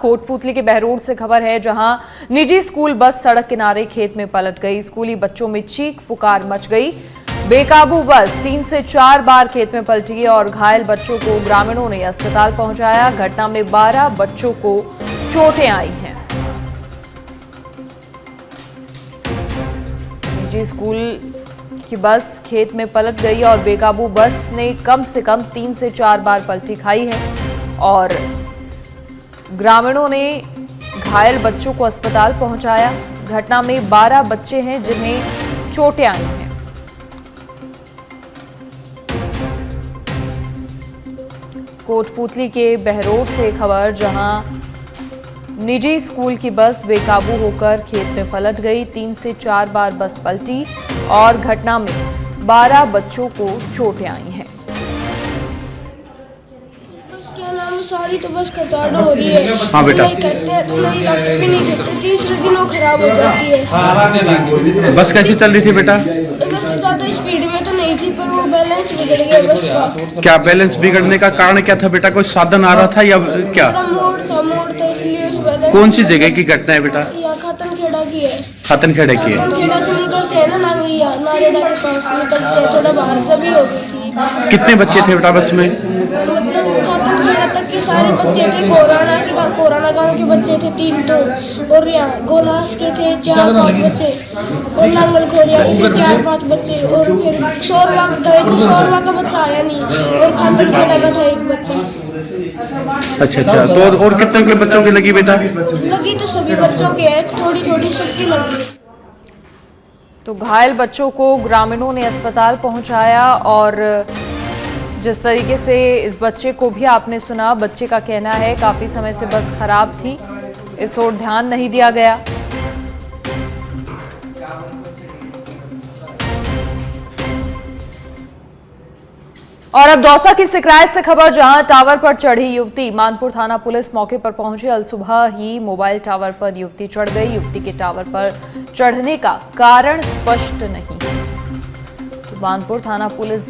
कोटपूतली के बहरोड से खबर है, जहां निजी स्कूल बस सड़क किनारे खेत में पलट गई। स्कूली बच्चों में चीख पुकार मच गई। बेकाबू बस 3 से 4 बार खेत में पलटी और घायल बच्चों को ग्रामीणों ने अस्पताल पहुंचाया। घटना में 12 बच्चों को चोटें आई हैं। निजी स्कूल की बस खेत में पलट गई और बेकाबू बस ने कम से कम 3 से 4 बार पलटी खाई है और ग्रामीणों ने घायल बच्चों को अस्पताल पहुंचाया। घटना में 12 बच्चे हैं जिन्हें चोटें आई हैं। कोटपूतली के बहरोड से खबर, जहां निजी स्कूल की बस बेकाबू होकर खेत में पलट गई। 3 से 4 बार बस पलटी और घटना में 12 बच्चों को चोटें आई हैं। सारी तो बस कचाड़ हो रही है। हाँ बेटा, नहीं करते हैं तो नहीं लाते भी नहीं देते। तीसरे दिन वो खराब हो जाती है। बस कैसी चल रही थी बेटा? बस ज्यादा स्पीड में तो नहीं थी, पर वो बैलेंस बिगड़ गया बस का। क्या बैलेंस बिगड़ने का कारण क्या था बेटा? कोई साधन आ रहा था या क्या? मोड़ था इसलिए उस बैलेंस। कौन सी जगह की घटना है बेटा? यहाँ खातनखेड़ा की है। खातनखेड़ा की है। खातनखेड़ा से निकलते हैं ना नांगिया नारेड़ा के पास निकलते हैं, थोड़ा बाहर तभी हो गई थी। कितने बच्चे थे बेटा बस में? मतलब खातनखेड़ा तक के सारे बच्चे थे। कोराना गांव के बच्चे थे 3 तो, और यहाँ गोलास के थे 4-5 बच्चे, और नांगल खोड़िया के थे 4-5 बच्चे, और फिर शोरवा गए थे। शोरवा का बच्चा आया नहीं, और खातनखेड़ा का था 1 बच्चा। अच्छा, तो और कितने के बच्चों की लगी बेटा? लगी तो सभी बच्चों की है, थोड़ी थोड़ी सबकी लगी। तो घायल बच्चों को ग्रामीणों ने अस्पताल पहुंचाया और जिस तरीके से इस बच्चे को भी आपने सुना, बच्चे का कहना है काफी समय से बस खराब थी, इस ओर ध्यान नहीं दिया गया। और अब दौसा की सिकराय से खबर, जहां टावर पर चढ़ी युवती। मानपुर थाना पुलिस मौके पर पहुंची। अलसुबह ही मोबाइल टावर पर युवती चढ़ गई। युवती के टावर पर चढ़ने का कारण स्पष्ट नहीं है। तो मानपुर थाना पुलिस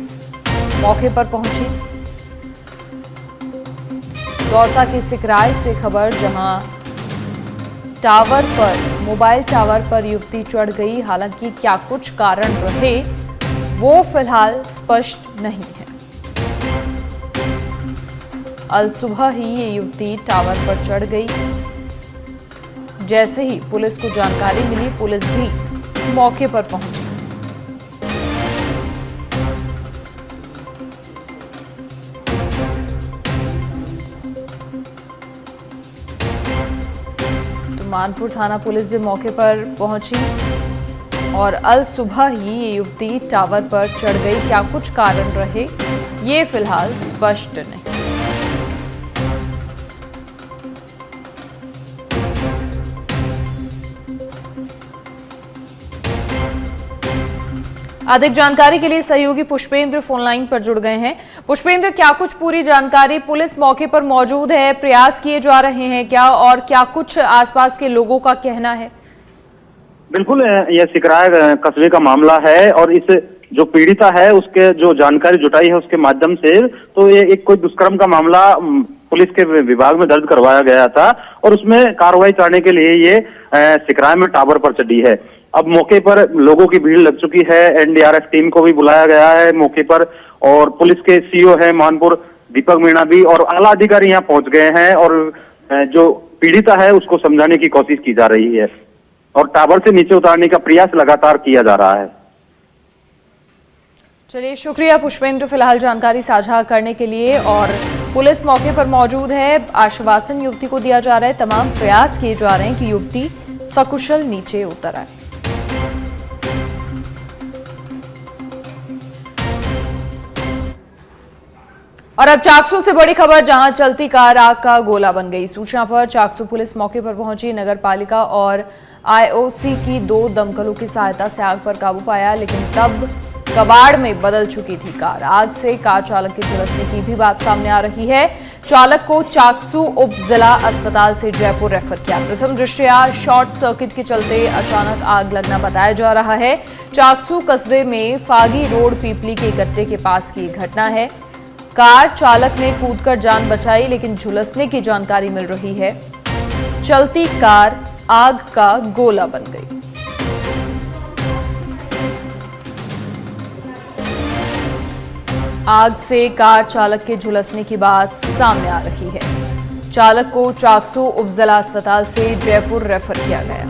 मौके पर पहुंची। दौसा की सिकराय से खबर, जहां टावर पर मोबाइल टावर पर युवती चढ़ गई। हालांकि क्या कुछ कारण रहे वो फिलहाल स्पष्ट नहीं है। अलसुबह ही ये युवती टावर पर चढ़ गई। जैसे ही पुलिस को जानकारी मिली, पुलिस भी मौके पर पहुंची। तो मानपुर थाना पुलिस भी मौके पर पहुंची और अलसुबह ही ये युवती टावर पर चढ़ गई। क्या कुछ कारण रहे ये फिलहाल स्पष्ट नहीं। अधिक जानकारी के लिए सहयोगी पुष्पेंद्र फोनलाइन पर जुड़ गए हैं। पुष्पेंद्र, क्या कुछ पूरी जानकारी? पुलिस मौके पर मौजूद है, प्रयास किए जा रहे हैं क्या, और क्या कुछ आसपास के लोगों का कहना है? बिल्कुल, यह सिकराय कस्बे का मामला है और इस जो पीड़िता है उसके जो जानकारी जुटाई है उसके माध्यम से, तो ये एक कोई दुष्कर्म का मामला पुलिस के विभाग में दर्ज करवाया गया था और उसमें कार्रवाई करने के लिए ये सिकराय में टावर पर चढ़ी है। अब मौके पर लोगों की भीड़ लग चुकी है। एनडीआरएफ टीम को भी बुलाया गया है मौके पर, और पुलिस के सीओ है मानपुर दीपक मीणा भी और आला अधिकारी यहाँ पहुंच गए हैं और जो पीड़िता है उसको समझाने की कोशिश की जा रही है और टावर से नीचे उतारने का प्रयास लगातार किया जा रहा है। चलिए, शुक्रिया पुष्पेंद्र फिलहाल जानकारी साझा करने के लिए। और पुलिस मौके पर मौजूद है। आश्वासन युवती को दिया जा रहा है, तमाम प्रयास किए जा रहे हैं कि युवती सकुशल नीचे उतर आए। और अब चाकसू से बड़ी खबर, जहां चलती कार आग का गोला बन गई। सूचना पर चाकसू पुलिस मौके पर पहुंची। नगर पालिका और आईओसी की 2 दमकलों की सहायता से आग पर काबू पाया, लेकिन तब कबाड़ में बदल चुकी थी कार। आग से कार चालक के झुलसने की भी बात सामने आ रही है। चालक को चाकसू उप जिला अस्पताल से जयपुर रेफर किया। प्रथम दृष्टया शॉर्ट सर्किट के चलते अचानक आग लगना बताया जा रहा है। चाकसू कस्बे में फागी रोड पीपली के गट्टे के पास की घटना है। कार चालक ने कूदकर जान बचाई, लेकिन झुलसने की जानकारी मिल रही है। चलती कार आग का गोला बन गई। आग से कार चालक के झुलसने की बात सामने आ रही है। चालक को चाकसू उपजिला अस्पताल से जयपुर रेफर किया गया।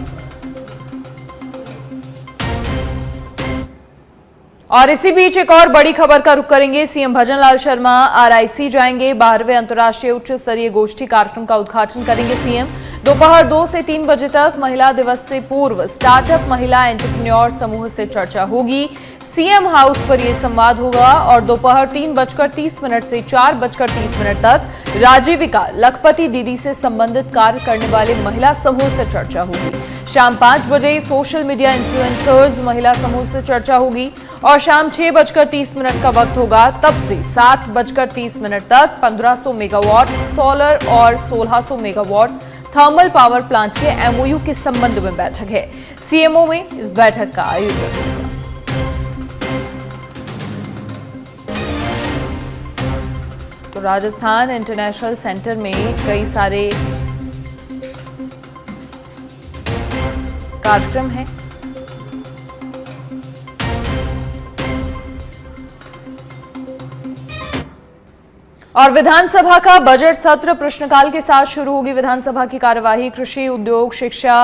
और इसी बीच एक और बड़ी खबर का रुख करेंगे। सीएम भजनलाल शर्मा आरआईसी जाएंगे। 12वें अंतर्राष्ट्रीय उच्च स्तरीय गोष्ठी कार्यक्रम का उद्घाटन करेंगे सीएम। दोपहर 2 से 3 बजे तक महिला दिवस से पूर्व स्टार्टअप महिला एंटरप्रेन्योर समूह से चर्चा होगी। सीएम हाउस पर यह संवाद होगा और दोपहर 3:30 से 4:30 तक राजीविका लखपति दीदी से संबंधित कार्य करने वाले महिला समूह से चर्चा होगी। शाम 5 बजे सोशल मीडिया इन्फ्लुएंसर्स महिला समूह से चर्चा होगी और शाम 6:30 का वक्त होगा। तब से 7:30 तक 1500 मेगावाट सोलर और 1600 मेगावाट थर्मल पावर प्लांट के एमओयू के संबंध में बैठक है। सीएमओ में इस बैठक का आयोजन होगा। तो राजस्थान इंटरनेशनल सेंटर में कई सारे कार्यक्रम हैं। और विधानसभा का बजट सत्र प्रश्नकाल के साथ शुरू होगी। विधानसभा की कार्यवाही कृषि, उद्योग, शिक्षा,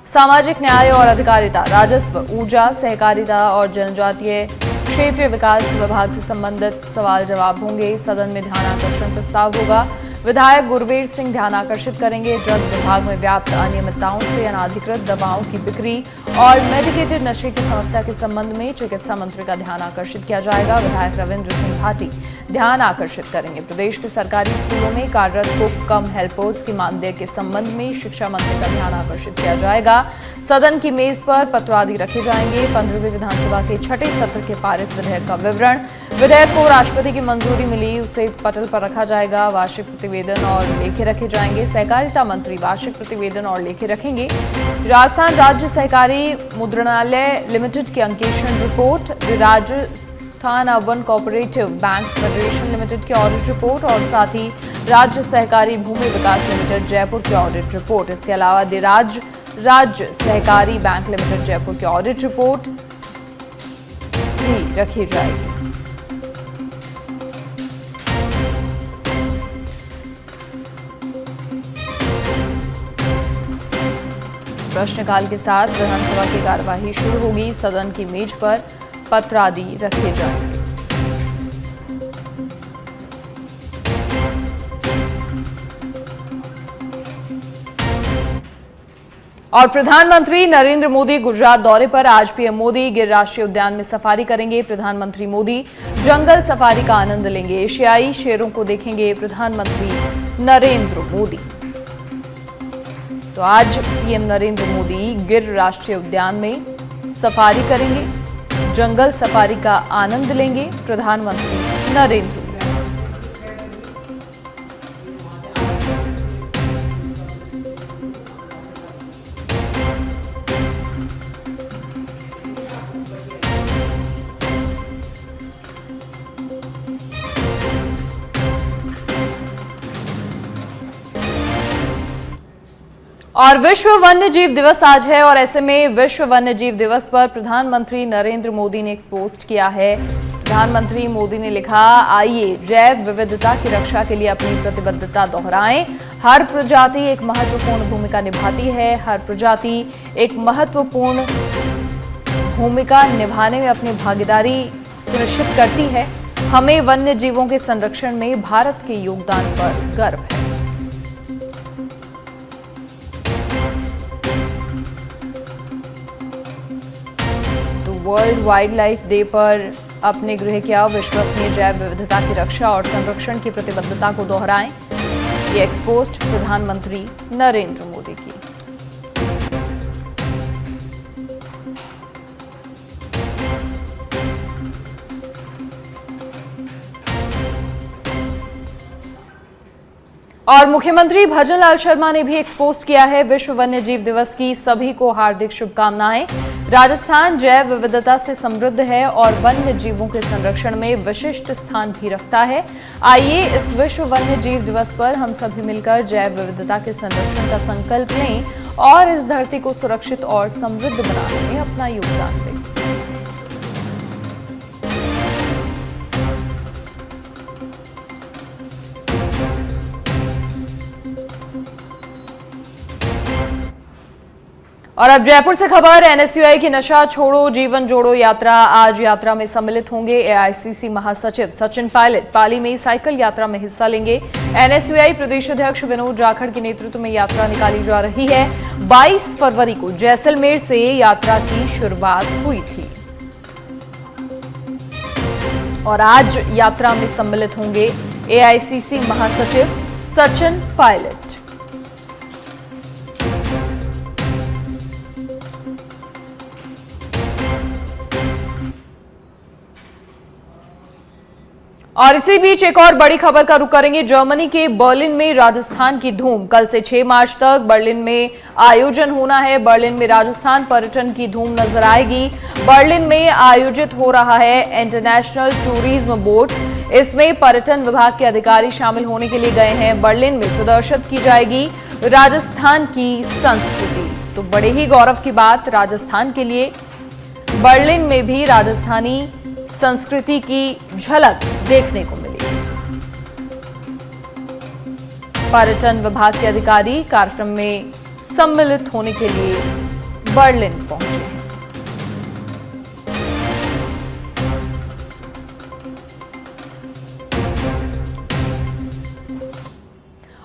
सामाजिक न्याय और अधिकारिता, राजस्व, ऊर्जा, सहकारिता और जनजातीय क्षेत्रीय विकास विभाग से संबंधित सवाल जवाब होंगे। सदन में ध्यानाकर्षण प्रस्ताव होगा। विधायक गुरवीर सिंह ध्यान आकर्षित करेंगे। ड्रग विभाग में व्याप्त अनियमितताओं से अनाधिकृत दवाओं की बिक्री और मेडिकेटेड नशे की समस्या के संबंध में चिकित्सा मंत्री का ध्यान आकर्षित किया जाएगा। विधायक रविंद्र सिंह भाटी ध्यान आकर्षित करेंगे। प्रदेश के सरकारी स्कूलों में कार्यरत कुक कम हेल्पर्स की मानदेय के संबंध में शिक्षा मंत्री का ध्यान आकर्षित किया जाएगा। सदन की मेज पर पत्र आदि रखे जाएंगे। 15वीं विधानसभा के छठे सत्र के पारित विधेयक का विवरण। विधेयक को राष्ट्रपति की मंजूरी मिली, उसे पटल पर रखा जाएगा। वार्षिक प्रतिवेदन और लेखे रखे जाएंगे। सहकारिता मंत्री वार्षिक प्रतिवेदन और लेखे रखेंगे। राजस्थान राज्य सहकारी मुद्रणालय लिमिटेड की अंकेक्षण report, Rajasthan urban cooperative banks federation limited की ऑडिट रिपोर्ट और साथ ही राज्य सहकारी भूमि विकास लिमिटेड जयपुर की ऑडिट रिपोर्ट। इसके अलावा राज्य सहकारी बैंक लिमिटेड जयपुर की ऑडिट रिपोर्ट भी रखी जाएगी। प्रश्नकाल के साथ विधानसभा की कार्यवाही शुरू होगी। सदन की मेज पर पत्र आदि रखे जाएंगे। और प्रधानमंत्री नरेंद्र मोदी गुजरात दौरे पर। आज पीएम मोदी गिर राष्ट्रीय उद्यान में सफारी करेंगे। प्रधानमंत्री मोदी जंगल सफारी का आनंद लेंगे। एशियाई शेरों को देखेंगे प्रधानमंत्री नरेंद्र मोदी। तो आज पीएम नरेंद्र मोदी गिर राष्ट्रीय उद्यान में सफारी करेंगे, जंगल सफारी का आनंद लेंगे प्रधानमंत्री नरेंद्र मोदी। और विश्व वन्य जीव दिवस आज है और ऐसे में विश्व वन्य जीव दिवस पर प्रधानमंत्री नरेंद्र मोदी ने एक पोस्ट किया है। प्रधानमंत्री मोदी ने लिखा, आइए जैव विविधता की रक्षा के लिए अपनी प्रतिबद्धता दोहराएं। हर प्रजाति एक महत्वपूर्ण भूमिका निभाती है। हर प्रजाति एक महत्वपूर्ण भूमिका निभाने में अपनी भागीदारी सुनिश्चित करती है। हमें वन्य जीवों के संरक्षण में भारत के योगदान पर गर्व है। वर्ल्ड वाइल्ड लाइफ डे पर अपने गृह किया विश्वसनीय जैव विविधता की रक्षा और संरक्षण की प्रतिबद्धता को दोहराएं। ये एक्सपोस्ट प्रधानमंत्री नरेंद्र मोदी की। और मुख्यमंत्री भजनलाल शर्मा ने भी एक्सपोज किया है विश्व वन्य जीव दिवस की सभी को हार्दिक शुभकामनाएं। राजस्थान जैव विविधता से समृद्ध है और वन्य जीवों के संरक्षण में विशिष्ट स्थान भी रखता है। आइए इस विश्व वन्य जीव दिवस पर हम सभी मिलकर जैव विविधता के संरक्षण का संकल्प लें और इस धरती को सुरक्षित और समृद्ध बनाने में अपना योगदान दें। और अब जयपुर से खबर। एनएसयूआई की नशा छोड़ो जीवन जोड़ो यात्रा। आज यात्रा में सम्मिलित होंगे एआईसीसी महासचिव सचिन पायलट। पाली में साइकिल यात्रा में हिस्सा लेंगे। एनएसयूआई प्रदेश अध्यक्ष विनोद जाखड़ के नेतृत्व में यात्रा निकाली जा रही है। 22 फरवरी को जैसलमेर से यात्रा की शुरुआत हुई थी और आज यात्रा में सम्मिलित होंगे एआईसीसी महासचिव सचिन पायलट। और इसी बीच एक और बड़ी खबर का रुख करेंगे। जर्मनी के बर्लिन में राजस्थान की धूम। कल से 6 मार्च तक बर्लिन में आयोजन होना है। बर्लिन में राजस्थान पर्यटन की धूम नजर आएगी। बर्लिन में आयोजित हो रहा है इंटरनेशनल टूरिज्म बोर्ड्स। इसमें पर्यटन विभाग के अधिकारी शामिल होने के लिए गए हैं। बर्लिन में प्रदर्शित की जाएगी राजस्थान की संस्कृति। तो बड़े ही गौरव की बात राजस्थान के लिए, बर्लिन में भी राजस्थानी संस्कृति की झलक देखने को मिली। पर्यटन विभाग के अधिकारी कार्यक्रम में सम्मिलित होने के लिए बर्लिन पहुंचे हैं।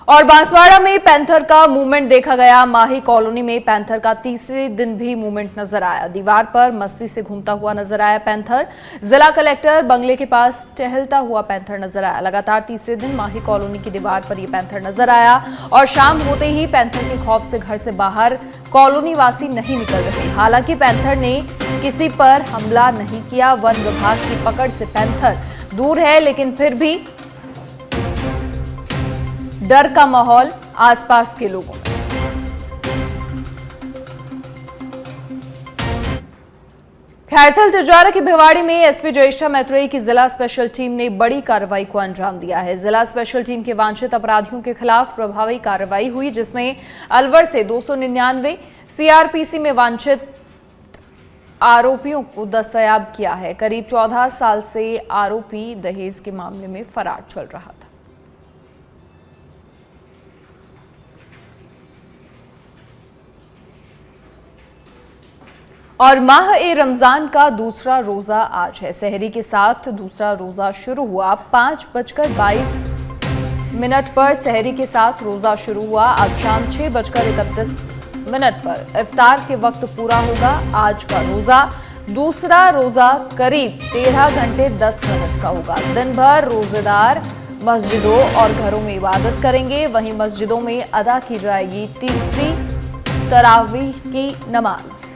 और बांसवाड़ा में पैंथर का मूवमेंट देखा गया। माही कॉलोनी में पैंथर का तीसरे दिन भी मूवमेंट नजर आया। दीवार पर मस्ती से घूमता हुआ नजर आया पैंथर। जिला कलेक्टर बंगले के पास टहलता हुआ पैंथर नजर आया। लगातार तीसरे दिन माही कॉलोनी की दीवार पर यह पैंथर नजर आया और शाम होते ही पैंथर के खौफ से घर से बाहर कॉलोनी वासी नहीं निकल रहे। हालांकि पैंथर ने किसी पर हमला नहीं किया। वन विभाग की पकड़ से पैंथर दूर है, लेकिन फिर भी डर का माहौल आसपास के लोगों में। खैरथल तिजारा की भिवाड़ी में एसपी ज्येष्ठा मैत्रेयी की जिला स्पेशल टीम ने बड़ी कार्रवाई को अंजाम दिया है। जिला स्पेशल टीम के वांछित अपराधियों के खिलाफ प्रभावी कार्रवाई हुई, जिसमें अलवर से 299, सीआरपीसी में वांछित आरोपियों को दस्तयाब किया है। करीब 14 साल से आरोपी दहेज के मामले में फरार चल रहा था। और माह-ए-रमजान का दूसरा रोजा आज है। सहरी के साथ दूसरा रोजा शुरू हुआ। 5:22 पर सहरी के साथ रोजा शुरू हुआ। अब शाम 6:31 पर इफ्तार के वक्त पूरा होगा। आज का रोजा, दूसरा रोजा करीब 13 घंटे 10 मिनट का होगा। दिन भर रोजेदार मस्जिदों और घरों में इबादत करेंगे। वहीं मस्जिदों में अदा की जाएगी तीसरी तरावीह की नमाज।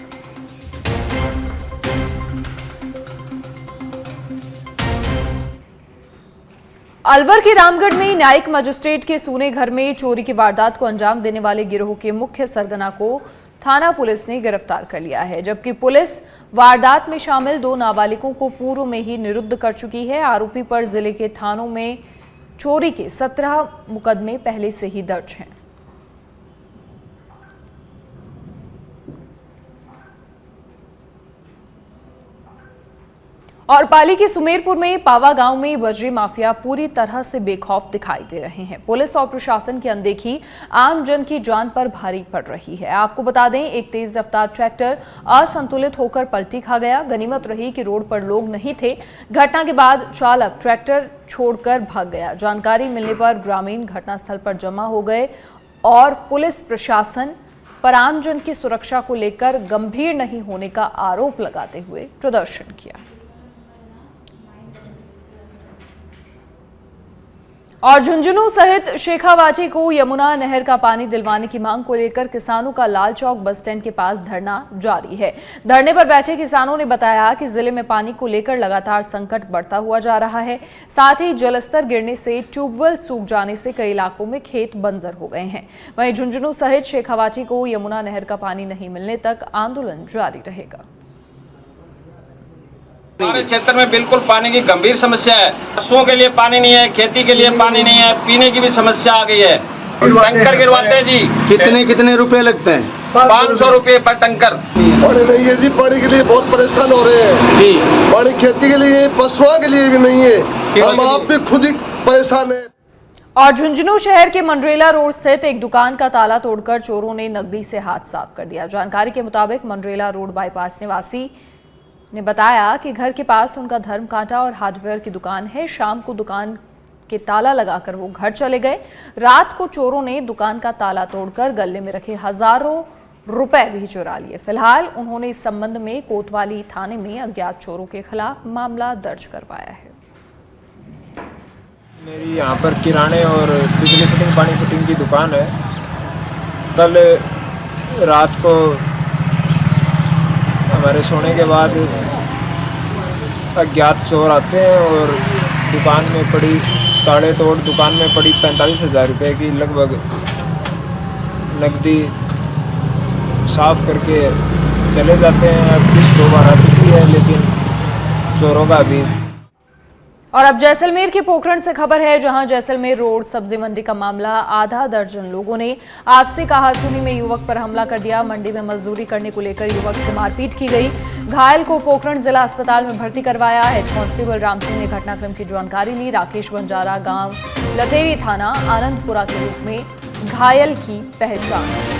अलवर के रामगढ़ में न्यायिक मजिस्ट्रेट के सूने घर में चोरी की वारदात को अंजाम देने वाले गिरोह के मुख्य सरगना को थाना पुलिस ने गिरफ्तार कर लिया है, जबकि पुलिस वारदात में शामिल 2 नाबालिगों को पूर्व में ही निरुद्ध कर चुकी है। आरोपी पर जिले के थानों में चोरी के 17 मुकदमे पहले से ही दर्ज हैं। और पाली के सुमेरपुर में पावा गांव में बजरी माफिया पूरी तरह से बेखौफ दिखाई दे रहे हैं। पुलिस और प्रशासन की अनदेखी आम जन की जान पर भारी पड़ रही है। आपको बता दें, एक तेज रफ्तार ट्रैक्टर असंतुलित होकर पलटी खा गया। गनीमत रही कि रोड पर लोग नहीं थे। घटना के बाद चालक ट्रैक्टर छोड़कर भाग गया। जानकारी मिलने पर ग्रामीण घटनास्थल पर जमा हो गए और पुलिस प्रशासन पर आमजन की सुरक्षा को लेकर गंभीर नहीं होने का आरोप लगाते हुए प्रदर्शन किया। और झुंझुनू सहित शेखावाटी को यमुना नहर का पानी दिलवाने की मांग को लेकर किसानों का लाल चौक बस स्टैंड के पास धरना जारी है। धरने पर बैठे किसानों ने बताया कि जिले में पानी को लेकर लगातार संकट बढ़ता हुआ जा रहा है। साथ ही जलस्तर गिरने से ट्यूबवेल सूख जाने से कई इलाकों में खेत बंजर हो गए हैं। वहीं झुंझुनू सहित शेखावाटी को यमुना नहर का पानी नहीं मिलने तक आंदोलन जारी रहेगा। हमारे क्षेत्र में बिल्कुल पानी की गंभीर समस्या है। पशुओं के लिए पानी नहीं है, खेती के लिए पानी नहीं है, पीने की भी समस्या आ गई है। टंकर गिरवाते हैं जी। कितने रुपए लगते हैं? 500 रुपए पर टंकर। पानी नहीं है जी, पानी के लिए बहुत परेशान हो रहे हैं जी। पानी खेती के लिए, पशुओं के लिए भी नहीं है, हम आप भी खुद ही परेशान है। और झुंझुनू शहर के मंडरेला रोड स्थित एक दुकान का ताला तोड़कर चोरों ने नकदी से हाथ साफ कर दिया। जानकारी के मुताबिक मंडरेला रोड बाईपास निवासी ने बताया कि घर के पास उनका धर्म कांटा और हार्डवेयर की दुकान है। शाम को दुकान के ताला लगाकर वो घर चले गए। रात को चोरों ने दुकान का ताला तोड़कर गले में रखे हजारों रुपए भी चुरा लिए। फिलहाल उन्होंने इस संबंध में कोतवाली थाने में अज्ञात चोरों के खिलाफ मामला दर्ज करवाया है। मेरी यहाँ पर किराने और बिजली फिटिंग, पानी फिटिंग की दुकान है। कल रात को हमारे सोने के बाद अज्ञात चोर आते हैं और दुकान में पड़ी ताले तोड़ दुकान में पड़ी 45,000 रुपये की लगभग नकदी साफ करके चले जाते हैं। अब किस्त 2 बार आ चुकी है, लेकिन चोरों का अभी। और अब जैसलमेर के पोखरण से खबर है, जहां जैसलमेर रोड सब्जी मंडी का मामला। आधा दर्जन लोगों ने आपसी कहासुनी में युवक पर हमला कर दिया। मंडी में मजदूरी करने को लेकर युवक से मारपीट की गई। घायल को पोखरण जिला अस्पताल में भर्ती करवाया। हेड कांस्टेबल राम सिंह ने घटनाक्रम की जानकारी ली। राकेश बंजारा गांव लतेरी थाना आनंदपुरा के रूप में घायल की पहचान।